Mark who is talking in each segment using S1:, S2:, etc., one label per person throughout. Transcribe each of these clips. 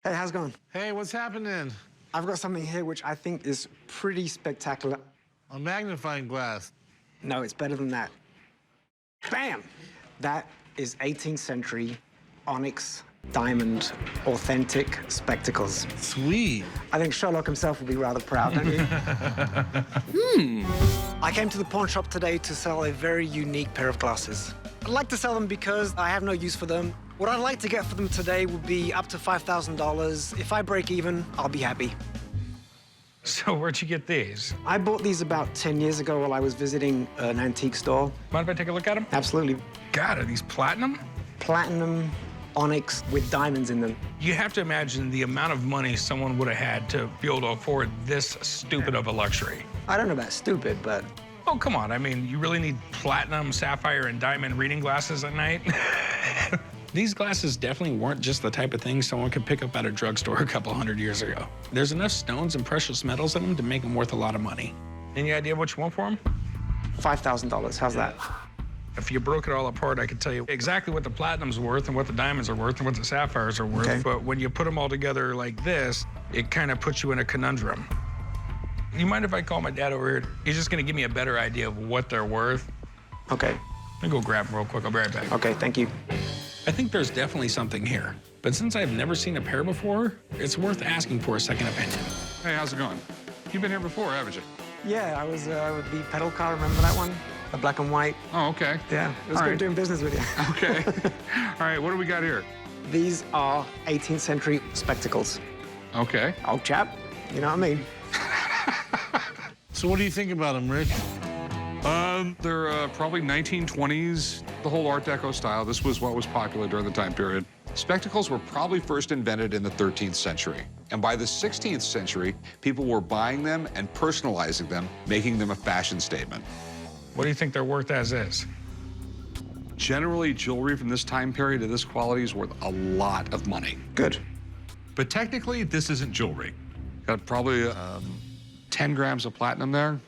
S1: Hey, how's it going?
S2: Hey, what's happening?
S1: I've got something here which I think is pretty spectacular.
S2: A magnifying glass.
S1: No, it's better than that. Bam! That is 18th century onyx diamond authentic spectacles.
S2: Sweet.
S1: I think Sherlock himself will be rather proud, don't you? I came to the pawn shop today to sell a very unique pair of glasses. I'd like to sell them because I have no use for them. What I'd like to get for them today would be up to $5,000. If I break even, I'll be happy.
S3: So where'd you get these?
S1: I bought these about 10 years ago while I was visiting an antique store.
S3: Mind if I take a look at them?
S1: Absolutely.
S3: God, are these platinum?
S1: Platinum onyx with diamonds in them.
S3: You have to imagine the amount of money someone would have had to be able to afford this stupid of a luxury.
S1: I don't know about stupid, but
S3: Oh, come on. I mean, you really need platinum, sapphire, and diamond reading glasses at night? These glasses definitely weren't just the type of thing someone could pick up at a drugstore a couple hundred years ago. There's enough stones and precious metals in them to make them worth a lot of money. Any idea what you want for them?
S1: $5,000, how's that?
S3: If you broke it all apart, I could tell you exactly what the platinum's worth and what the diamonds are worth and what the sapphires are worth.
S1: Okay.
S3: But when you put them all together like this, it kind of puts you in a conundrum. You mind if I call my dad over here? He's just gonna give me a better idea of what they're worth.
S1: Okay,
S3: Let me go grab them real quick. I'll be right back.
S1: okay, thank you.
S3: I think there's definitely something here. But since I've never seen a pair before, it's worth asking for a second opinion.
S4: Hey, how's it going? You've been here before, haven't you?
S1: Yeah, I was with the pedal car, remember that one? The black and white.
S4: Oh, okay.
S1: Yeah, it was
S4: All
S1: good
S4: right.
S1: doing business with you.
S4: Okay. All right, what do we got here?
S1: These are 18th century spectacles.
S4: Okay.
S1: Old chap, you know what I mean?
S2: So what do you think about them, Rich?
S4: They're probably 1920s, the whole Art Deco style. This was what was popular during the time period. Spectacles were probably first invented in the 13th century. And by the 16th century, people were buying them and personalizing them, making them a fashion statement.
S3: What do you think they're worth as is?
S4: Generally, jewelry from this time period to this quality is worth a lot of money.
S1: Good.
S4: But technically, this isn't jewelry. Got probably 10 grams of platinum there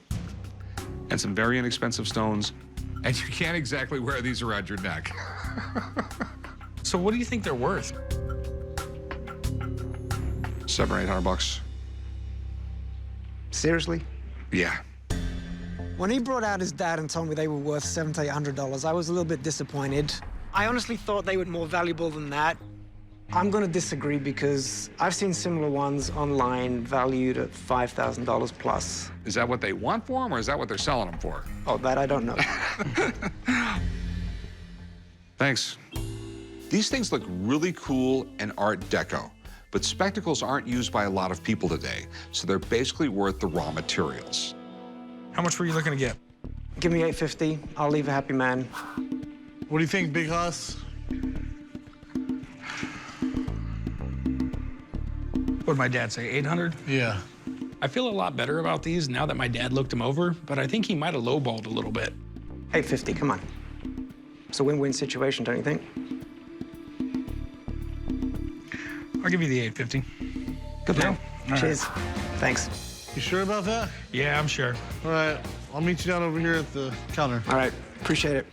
S4: and some very inexpensive stones. And you can't exactly wear these around your neck.
S3: So what do you think they're worth?
S4: $700 or $800.
S1: Seriously?
S4: Yeah.
S1: When he brought out his dad and told me they were worth $700 to $800, I was a little bit disappointed. I honestly thought they were more valuable than that. I'm gonna disagree because I've seen similar ones online valued at $5,000 plus.
S4: Is that what they want for them, or is that what they're selling them for?
S1: Oh, that I don't know.
S4: Thanks. These things look really cool and Art Deco, but spectacles aren't used by a lot of people today, so they're basically worth the raw materials.
S3: How much were you looking to get?
S1: Give me $850, I'll leave a happy man.
S2: What do you think, Big Hoss?
S3: What did my dad say, 800?
S2: Yeah.
S3: I feel a lot better about these now that my dad looked them over, but I think he might have lowballed a little bit.
S1: $850, come on. It's a win-win situation, don't you think?
S3: I'll give you the 850.
S1: Good man.
S3: All right.
S1: Cheers. Thanks.
S2: You sure about that?
S3: Yeah, I'm sure.
S2: All right. I'll meet you down over here at the counter.
S1: All right, appreciate it.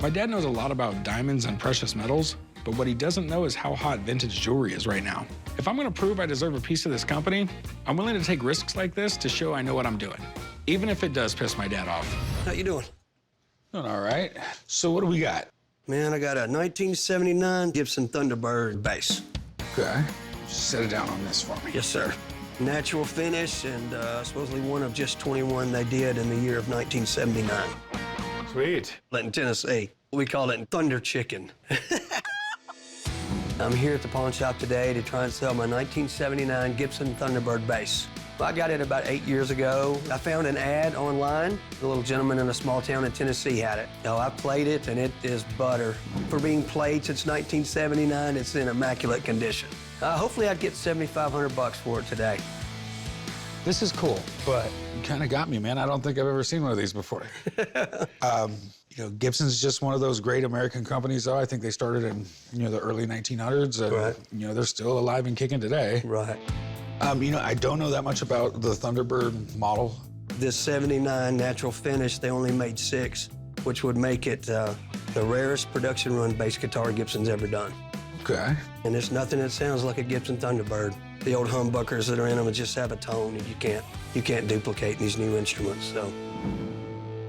S3: My dad knows a lot about diamonds and precious metals, but what he doesn't know is how hot vintage jewelry is right now. If I'm gonna prove I deserve a piece of this company, I'm willing to take risks like this to show I know what I'm doing, even if it does piss my dad off.
S5: How you doing?
S3: Doing all right. So what do we got?
S5: Man, I got a 1979 Gibson Thunderbird bass.
S3: Okay. Set it down on this for me.
S5: Yes, sir. Natural finish and supposedly one of just 21 they did in the year of 1979.
S3: Sweet.
S5: In Tennessee, we call it Thunder Chicken. I'm here at the pawn shop today to try and sell my 1979 Gibson Thunderbird bass. I got it about 8 years ago. I found an ad online. A little gentleman in a small town in Tennessee had it. Oh, I played it, and it is butter. For being played since 1979, it's in immaculate condition. Hopefully, I'd get $7,500 for it today.
S6: This is cool, but you kind of got me, man. I don't think I've ever seen one of these before. You know, Gibson's just one of those great American companies, though. I think they started in, the early 1900s. And,
S5: Right.
S6: They're still alive and kicking today.
S5: Right.
S6: I don't know that much about the Thunderbird model.
S5: This 79 natural finish, they only made 6, which would make it the rarest production run bass guitar Gibson's ever done.
S6: Okay.
S5: And there's nothing that sounds like a Gibson Thunderbird. The old humbuckers that are in them just have a tone that you can't duplicate in these new instruments, so.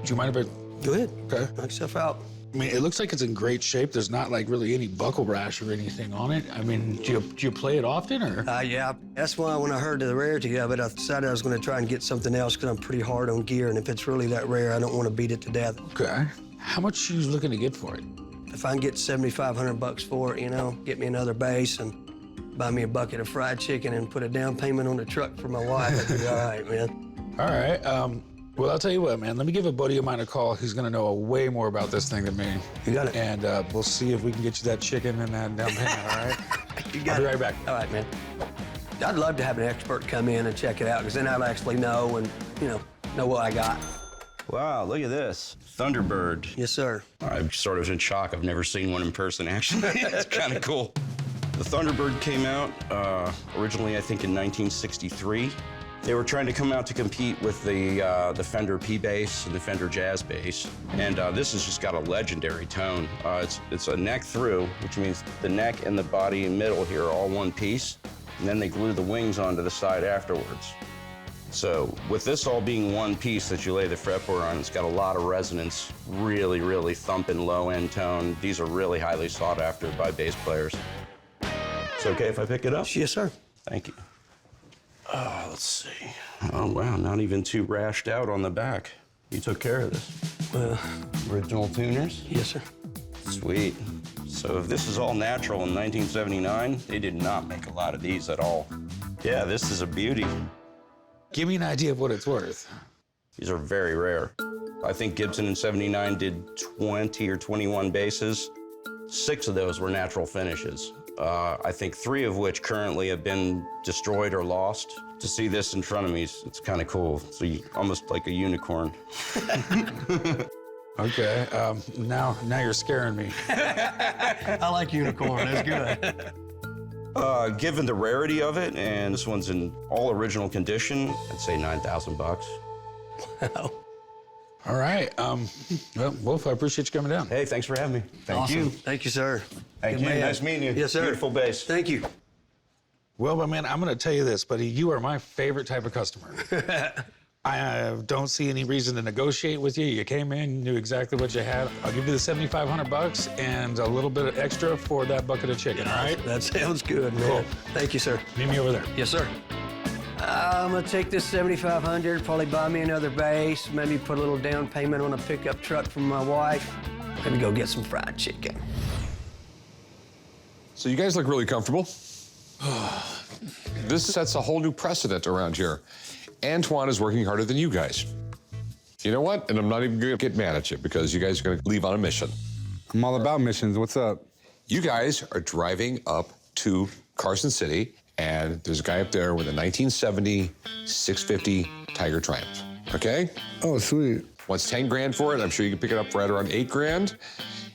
S6: Do you mind if I...
S5: Go ahead.
S6: Okay.
S5: Knock yourself out.
S6: I mean, it looks like it's in great shape. There's not like really any buckle rash or anything on it. I mean, do you play it often or?
S5: Yeah, that's why when I heard the rarity of it, I decided I was going to try and get something else because I'm pretty hard on gear, and if it's really that rare, I don't want to beat it to death.
S6: Okay. How much are you looking to get for it?
S5: If I can get $7,500 for it, you know, get me another bass and buy me a bucket of fried chicken and put a down payment on the truck for my wife, that'd be all right, man.
S6: All right. Well, I'll tell you what, man. Let me give a buddy of mine a call. He's going to know way more about this thing than me.
S5: You got it.
S6: And we'll see if we can get you that chicken and that down payment, all right?
S5: You got
S6: I'll be
S5: it.
S6: right back.
S5: All right, man. I'd love to have an expert come in and check it out, because then I'd actually know and, you know what I got.
S7: Wow, look at this. Thunderbird.
S5: Yes, sir.
S7: I'm sort of in shock. I've never seen one in person, actually. It's kind of cool. The Thunderbird came out originally, I think, in 1963. They were trying to come out to compete with the Fender P bass and the Fender Jazz bass. And this has just got a legendary tone. It's a neck through, which means the neck and the body and middle here are all one piece. And then they glue the wings onto the side afterwards. So with this all being one piece that you lay the fretboard on, it's got a lot of resonance, really, really thumping low-end tone. These are really highly sought after by bass players. It's okay if I pick it up?
S5: Yes, sir.
S7: Thank you. Let's see. Oh, wow, not even too rashed out on the back. You took care of this. Original tuners?
S5: Yes, sir.
S7: Sweet. So if this is all natural in 1979, they did not make a lot of these at all. Yeah, this is a beauty.
S6: Give me an idea of what it's worth.
S7: These are very rare. I think Gibson in '79 did 20 or 21 basses. 6 of those were natural finishes. I think 3 of which currently have been destroyed or lost. To see this in front of me, it's kind of cool. It's almost like a unicorn.
S6: Okay, now you're scaring me.
S5: I like unicorn. That's good.
S7: Given the rarity of it, and this one's in all original condition, I'd say $9,000.
S5: Wow.
S6: All right. Well, Wolf, I appreciate you coming down.
S7: Hey, thanks for having me. Thank
S5: Awesome.
S7: you.
S5: Thank you, sir.
S7: Thank
S5: Good
S7: you.
S5: man.
S7: Nice meeting you.
S5: Yes, sir.
S7: Beautiful bass.
S5: Thank you.
S6: Well, my man, I'm going to tell you this, buddy. You are my favorite type of customer. I don't see any reason to negotiate with you. You came in, knew exactly what you had. I'll give you the $7,500 and a little bit of extra for that bucket of chicken, all right?
S5: That sounds good, man.
S6: Cool.
S5: Thank you, sir.
S6: Meet me over there.
S5: Yes, sir. I'm gonna take this $7,500, probably buy me another bass, maybe put a little down payment on a pickup truck from my wife. Maybe go get some fried chicken.
S4: So you guys look really comfortable. This sets a whole new precedent around here. Antoine is working harder than you guys. You know what? And I'm not even gonna get mad at you because you guys are gonna leave on a mission.
S8: I'm all about missions. What's up?
S4: You guys are driving up to Carson City, and there's a guy up there with a 1970 650 Tiger Triumph, okay?
S8: Oh, sweet.
S4: Wants 10 grand for it. I'm sure you can pick it up for right around 8 grand.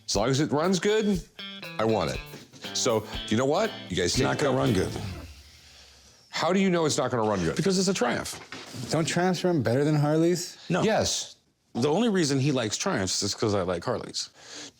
S4: As long as it runs good, I want it. So, you know what? You guys
S6: It's
S4: take
S6: not going to run good
S4: How do you know it's not gonna run good?
S6: because it's a Triumph.
S8: Don't Triumphs run better than Harleys?
S6: No.
S4: Yes.
S6: The only reason he likes Triumphs is because I like Harleys.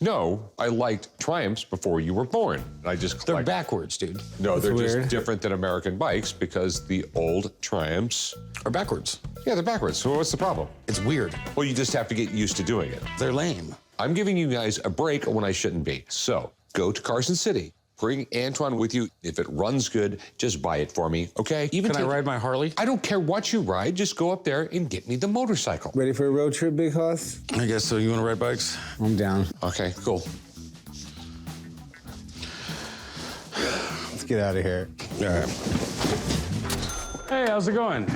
S4: No, I liked Triumphs before you were born. I just
S6: They're
S4: collect-
S6: backwards, dude.
S4: No, they're
S8: weird.
S4: just different than American bikes because the old Triumphs,
S6: Or backwards.
S4: yeah, they're backwards. So what's the problem?
S6: It's weird.
S4: Well, you just have to get used to doing it.
S6: They're lame.
S4: I'm giving you guys a break when I shouldn't be. So go to Carson City. Bring Antoine with you. If it runs good, just buy it for me, okay? Even
S6: Can I ride my Harley?
S4: I don't care what you ride. Just go up there and get me the motorcycle.
S8: Ready for a road trip, Big Hoss?
S6: I guess so. You want to ride bikes?
S8: I'm down.
S4: Okay, cool.
S8: Let's get out of here.
S6: All right. Hey, how's it going?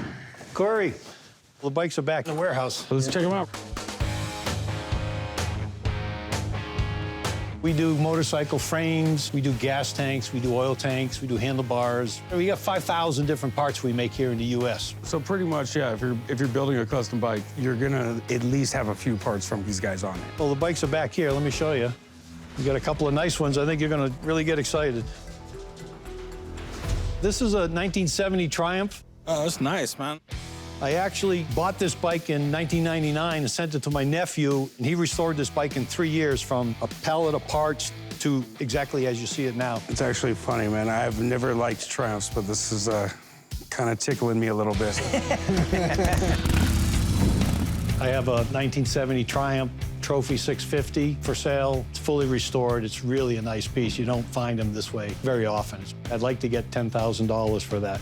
S9: Corey, the bikes are back in the warehouse.
S6: Let's check them out.
S9: We do motorcycle frames, we do gas tanks, we do oil tanks, we do handlebars. We got 5,000 different parts we make here in the U.S.
S10: So pretty much, yeah, if you're building a custom bike, you're gonna at least have a few parts from these guys on it.
S9: Well, the bikes are back here. Let me show you. We got a couple of nice ones. I think you're gonna really get excited. This is a 1970 Triumph.
S10: Oh, that's nice, man.
S9: I actually bought this bike in 1999 and sent it to my nephew, and he restored this bike in 3 years from a pallet of parts to exactly as you see it now.
S10: It's actually funny, man. I've never liked Triumphs, but this is kind of tickling me a little bit.
S9: I have a 1970 Triumph Trophy 650 for sale. It's fully restored. It's really a nice piece. You don't find them this way very often. I'd like to get $10,000 for that.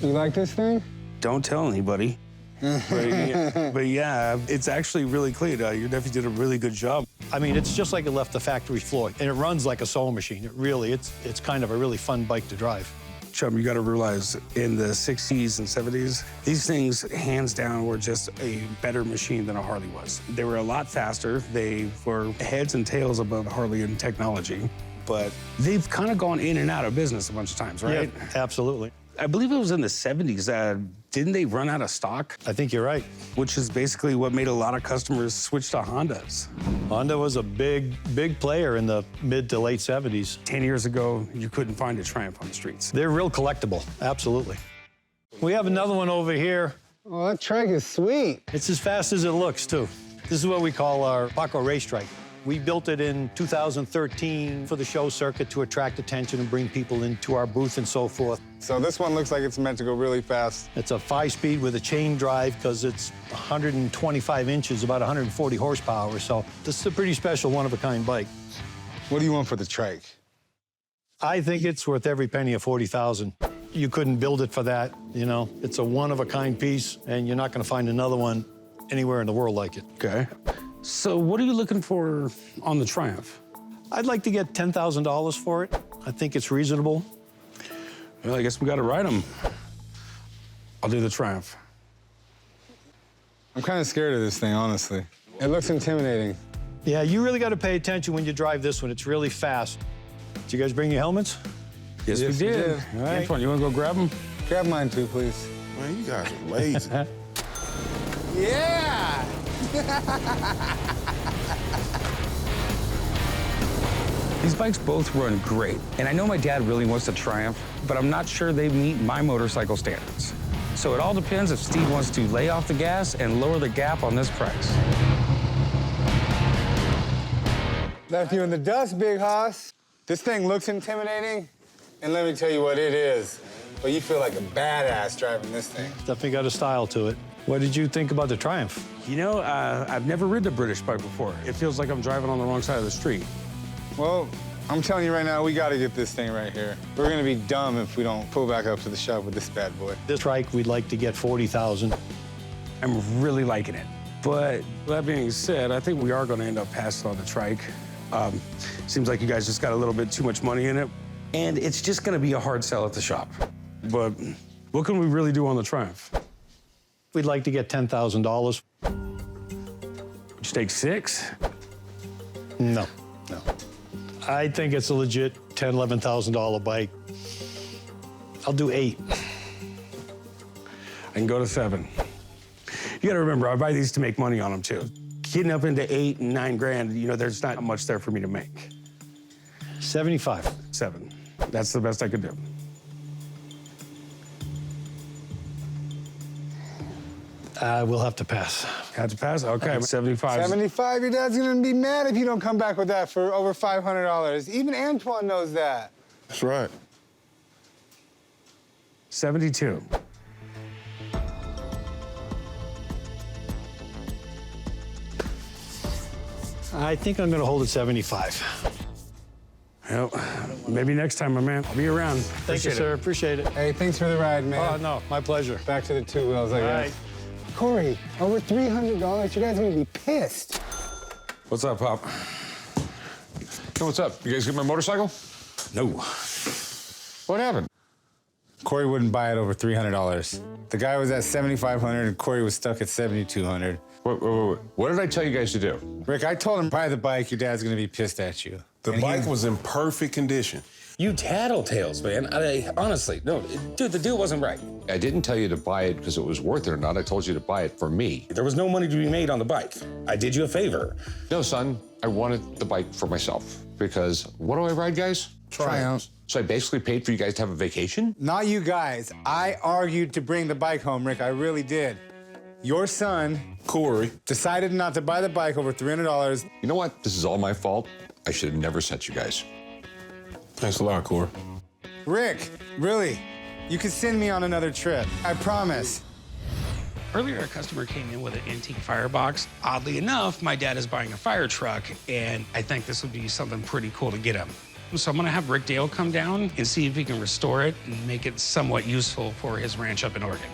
S8: You like this thing?
S10: Don't tell anybody. but yeah, it's actually really clean. Your nephew did a really good job.
S9: I mean, it's just like it left the factory floor, and it runs like a sewing machine. It's kind of a really fun bike to drive.
S10: Chum, you got to realize in the 60s and 70s, these things, hands down, were just a better machine than a Harley was. They were a lot faster. They were heads and tails above Harley in technology, but they've kind of gone in and out of business a bunch of times, right?
S9: Yeah, absolutely.
S10: I believe it was in the 70s. Didn't they run out of stock?
S9: I think you're right.
S10: Which is basically what made a lot of customers switch to Hondas.
S9: Honda was a big player in the mid to late 70s.
S10: 10 years ago, you couldn't find a Triumph on the streets.
S9: They're real collectible, absolutely. We have another one over here.
S8: Oh, that trike is sweet.
S9: It's as fast as it looks, too. This is what we call our Paco race trike. We built it in 2013 for the show circuit to attract attention and bring people into our booth and so forth.
S8: So this one looks like it's meant to go really fast.
S9: It's a 5-speed with a chain drive because it's 125 inches, about 140 horsepower. So this is a pretty special, one-of-a-kind bike.
S8: What do you want for the trike?
S9: I think it's worth every penny of $40,000. You couldn't build it for that, you know. It's a one-of-a-kind piece, and you're not going to find another one anywhere in the world like it.
S10: Okay. So what are you looking for on the Triumph?
S9: I'd like to get $10,000 for it. I think it's reasonable.
S10: Well, I guess we got to ride them. I'll do the Triumph.
S8: I'm kind of scared of this thing, honestly. It looks intimidating.
S9: Yeah, you really got to pay attention when you drive this one. It's really fast. Did you guys bring your helmets?
S10: Yes, we did. All right. Antoine, you want to go grab them?
S8: Grab mine too, please.
S11: Man, you guys are lazy.
S8: Yeah!
S6: These bikes both run great, and I know my dad really wants to Triumph, but I'm not sure they meet my motorcycle standards. So it all depends if Steve wants to lay off the gas and lower the gap on this price.
S8: Left you in the dust, Big Hoss. This thing looks intimidating, and let me tell you what it is. But you feel like a badass driving this thing.
S9: Definitely got a style to it. What did you think about the Triumph?
S10: You know, I've never ridden a British bike before. It feels like I'm driving on the wrong side of the street.
S8: Well, I'm telling you right now, we gotta get this thing right here. We're gonna be dumb if we don't pull back up to the shop with this bad boy.
S9: This trike, we'd like to get $40,000.
S10: I'm really liking it. But that being said, I think we are going to end up passing on the trike. Seems like you guys just got a little bit too much money in it.
S6: And it's just going to be a hard sell at the shop.
S10: But what can we really do on the Triumph?
S9: We'd like to get $10,000.
S10: Would you take 6?
S9: No. I think it's a legit $10,000, $11,000 bike. I'll do 8.
S10: I can go to 7. You got to remember, I buy these to make money on them, too. Getting up into 8 and 9 grand, you know, there's not much there for me to make.
S9: 75.
S10: 7. That's the best I could do.
S9: We'll have to pass.
S10: Have to pass? Okay, 75.
S8: 75, your dad's gonna be mad if you don't come back with that for over $500. Even Antoine knows that.
S11: That's right.
S10: 72.
S9: I think I'm going to hold at 75.
S10: Well, maybe next time, my man. I'll be around.
S9: Thank you, sir. Appreciate it.
S8: Hey, thanks for the ride, man.
S9: Oh, no, my pleasure.
S8: Back to the 2 wheels, I
S9: All
S8: guess.
S9: right.
S8: Corey, over $300, you guys are gonna be pissed.
S4: What's up, Pop? Yo, what's up? You guys get my motorcycle?
S6: No.
S4: What happened?
S8: Corey wouldn't buy it over $300. The guy was at $7,500 and Corey was stuck at $7,200.
S4: Wait. What did I tell you guys to do?
S8: Rick, I told him buy the bike, your dad's gonna be pissed at you.
S11: The bike was in perfect condition.
S6: You tattletales, man. Honestly, no, dude, the deal wasn't right.
S4: I didn't tell you to buy it because it was worth it or not. I told you to buy it for me.
S6: There was no money to be made on the bike. I did you a favor.
S4: No, son, I wanted the bike for myself because what do I ride, guys?
S8: Triumph.
S4: So I basically paid for you guys to have a vacation?
S8: Not you guys. I argued to bring the bike home, Rick. I really did. Your son,
S11: Corey.
S8: decided not to buy the bike over $300.
S4: You know what? This is all my fault. I should have never sent you guys.
S11: Thanks a lot, Core.
S8: Rick, really, you can send me on another trip. I promise.
S6: Earlier, a customer came in with an antique firebox. Oddly enough, my dad is buying a fire truck, and I think this would be something pretty cool to get him. So I'm gonna have Rick Dale come down and see if he can restore it and make it somewhat useful for his ranch up in Oregon.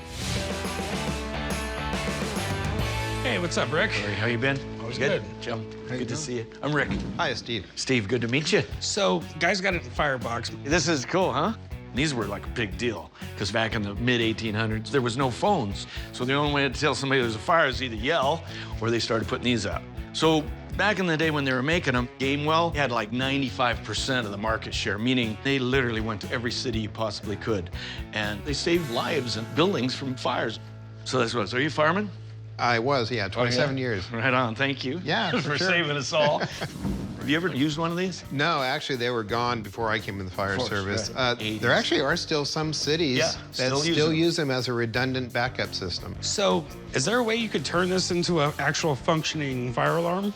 S6: Hey, what's up, Rick?
S12: Hey, how you been?
S6: Always
S12: Good.
S6: good.
S12: Jim, good to see you. I'm Rick.
S13: Hi, Steve.
S12: Steve, good to meet you.
S6: So, guys got a firebox.
S12: This is cool, huh? These were like a big deal, because back in the mid-1800s, there was no phones. So the only way to tell somebody there was a fire is either yell, or they started putting these out. So back in the day when they were making them, Gamewell had like 95% of the market share, meaning they literally went to every city you possibly could. And they saved lives and buildings from fires. So that's what, so are you a fireman?
S13: I was, yeah, 27 years.
S12: Right on, thank you.
S13: Yeah,
S12: for
S13: sure.
S12: saving us all. Have you ever used one of these?
S13: No, actually, they were gone before I came in the fire
S12: course,
S13: service.
S12: right.
S13: There actually are still some cities
S12: Yeah,
S13: that still use them as a redundant backup system.
S6: So, is there a way you could turn this into an actual functioning fire alarm?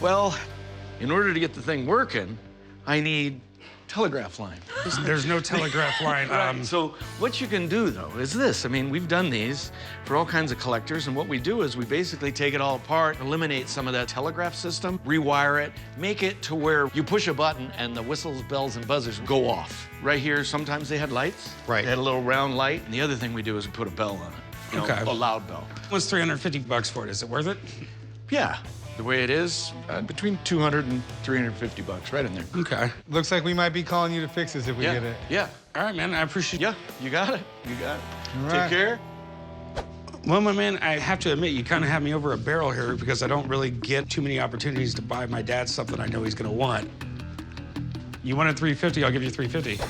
S12: Well, in order to get the thing working, I need telegraph line.
S6: There's no telegraph line.
S12: Right. So what you can do, though, is this. I mean, we've done these for all kinds of collectors, and what we do is we basically take it all apart, eliminate some of that telegraph system, rewire it, make it to where you push a button and the whistles, bells, and buzzers go off. Right here, sometimes they had lights.
S13: Right.
S12: They had a little round light, and the other thing we do is we put a bell on it. You know,
S6: Okay.
S12: a loud bell.
S6: What's $350 for it? Is it worth it?
S12: Yeah. The way it is, between 200 and 350 bucks, right in there.
S6: Okay.
S8: Looks like we might be calling you to fix this if we
S12: Yeah,
S8: get it.
S12: yeah,
S6: All right, man. I appreciate
S12: yeah. You got it. You got it.
S8: All
S12: Take
S8: right.
S12: care.
S6: Well, my man, I have to admit, you kind of have me over a barrel here because I don't really get too many opportunities to buy my dad something I know he's going to want. You wanted $350, I'll give you $350.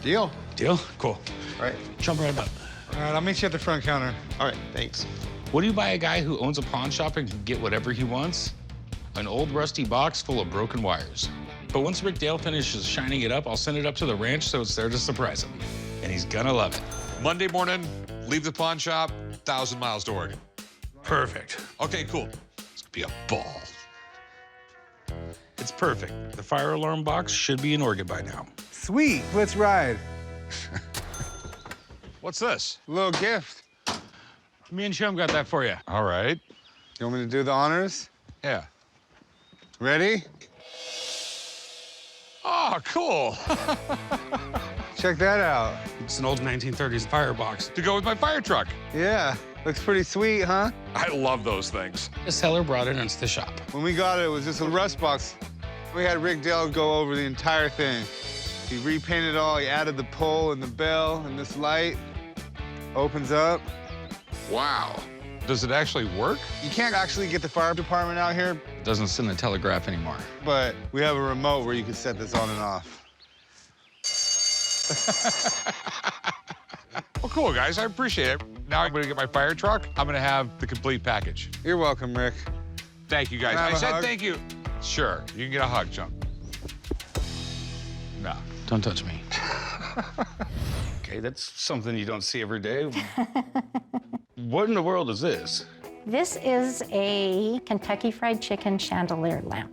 S13: Deal.
S6: Deal? Cool.
S13: All right.
S6: Jump right up.
S8: All right, I'll meet you at the front counter.
S13: All right, thanks.
S3: What do you buy a guy who owns a pawn shop and can get whatever he wants? An old rusty box full of broken wires. But once Rick Dale finishes shining it up, I'll send it up to the ranch so it's there to surprise him. And he's gonna love it.
S4: Monday morning, leave the pawn shop, 1,000 miles to Oregon.
S6: Perfect.
S4: Okay, cool. It's gonna be a ball.
S6: It's perfect. The fire alarm box should be in Oregon by now.
S8: Sweet, let's ride.
S4: What's this?
S8: A little gift.
S3: Me and Chum got that for you.
S4: All right.
S8: You want me to do the honors?
S4: Yeah.
S8: Ready?
S4: Oh, cool.
S8: Check that out.
S6: It's an old 1930s firebox.
S4: To go with my fire truck.
S8: Yeah, looks pretty sweet, huh?
S4: I love those things.
S6: The seller brought it into the shop.
S8: When we got it, it was just a rust box. We had Rick Dale go over the entire thing. He repainted it all. He added the pole and the bell and this light. Opens up.
S4: Wow. Does it actually work?
S8: You can't actually get the fire department out here,
S3: It doesn't send the telegraph anymore.
S8: but we have a remote where you can set this on and off.
S4: Well, cool, guys. I appreciate it. Now I'm gonna get my fire truck. I'm gonna have the complete package.
S8: You're welcome, Rick.
S4: Thank you, guys.
S8: Can I have
S4: I
S8: a
S4: said
S8: hug?
S4: thank you. Sure. You can get a hug, Chum. No.
S3: Don't touch me.
S6: Okay, that's something you don't see every day. What in the world is this?
S14: This is a Kentucky Fried Chicken chandelier lamp.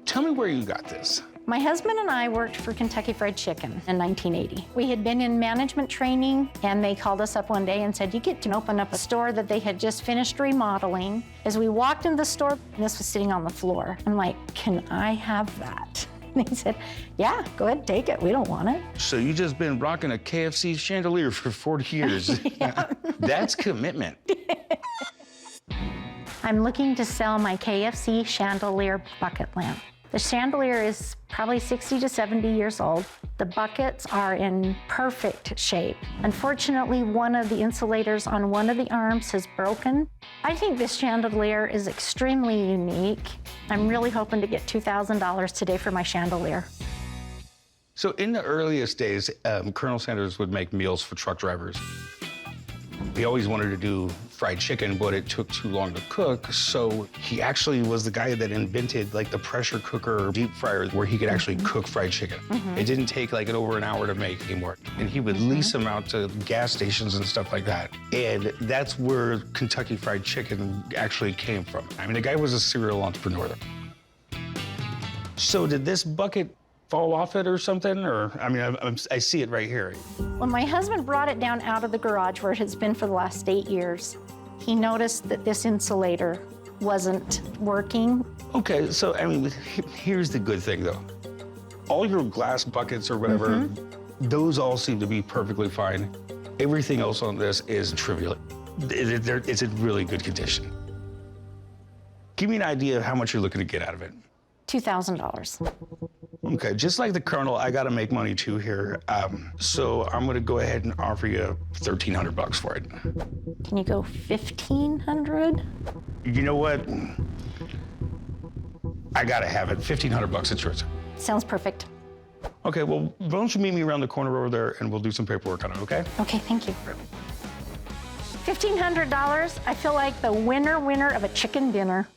S6: Tell me where you got this.
S14: My husband and I worked for Kentucky Fried Chicken in 1980. We had been in management training, and they called us up one day and said, you get to open up a store that they had just finished remodeling. As we walked into the store, this was sitting on the floor. I'm like, can I have that? And he said, yeah, go ahead, take it. We don't want it.
S6: So you just been rocking a KFC chandelier for 40 years. That's commitment.
S14: I'm looking to sell my KFC chandelier bucket lamp. The chandelier is probably 60 to 70 years old. The buckets are in perfect shape. Unfortunately, one of the insulators on one of the arms has broken. I think this chandelier is extremely unique. I'm really hoping to get $2,000 today for my chandelier.
S6: So in the earliest days, Colonel Sanders would make meals for truck drivers. He always wanted to do fried chicken, but it took too long to cook. So he actually was the guy that invented like the pressure cooker or deep fryer where he could actually cook fried chicken. It didn't take like over an hour to make anymore. And he would lease them out to gas stations and stuff like that. And that's where Kentucky Fried Chicken actually came from. I mean, the guy was a serial entrepreneur. So did this bucket fall off it or something? Or, I mean, I see it right here.
S14: When my husband brought it down out of the garage where it has been for the last 8 years, he noticed that this insulator wasn't working.
S6: Okay, so, I mean, here's the good thing, though. All your glass buckets or whatever, those all seem to be perfectly fine. Everything else on this is trivial. It's in really good condition. Give me an idea of how much you're looking to get out of it.
S14: $2,000.
S6: Okay, just like the Colonel, I gotta make money too here. So I'm gonna go ahead and offer you $1,300 for it.
S14: Can you go 1,500?
S6: You know what? I gotta have it. $1,500, it's yours.
S14: Sounds perfect.
S6: Okay, well, why don't you meet me around the corner over there and we'll do some paperwork on it, okay?
S14: Okay, thank you. $1,500. I feel like the winner of a chicken dinner.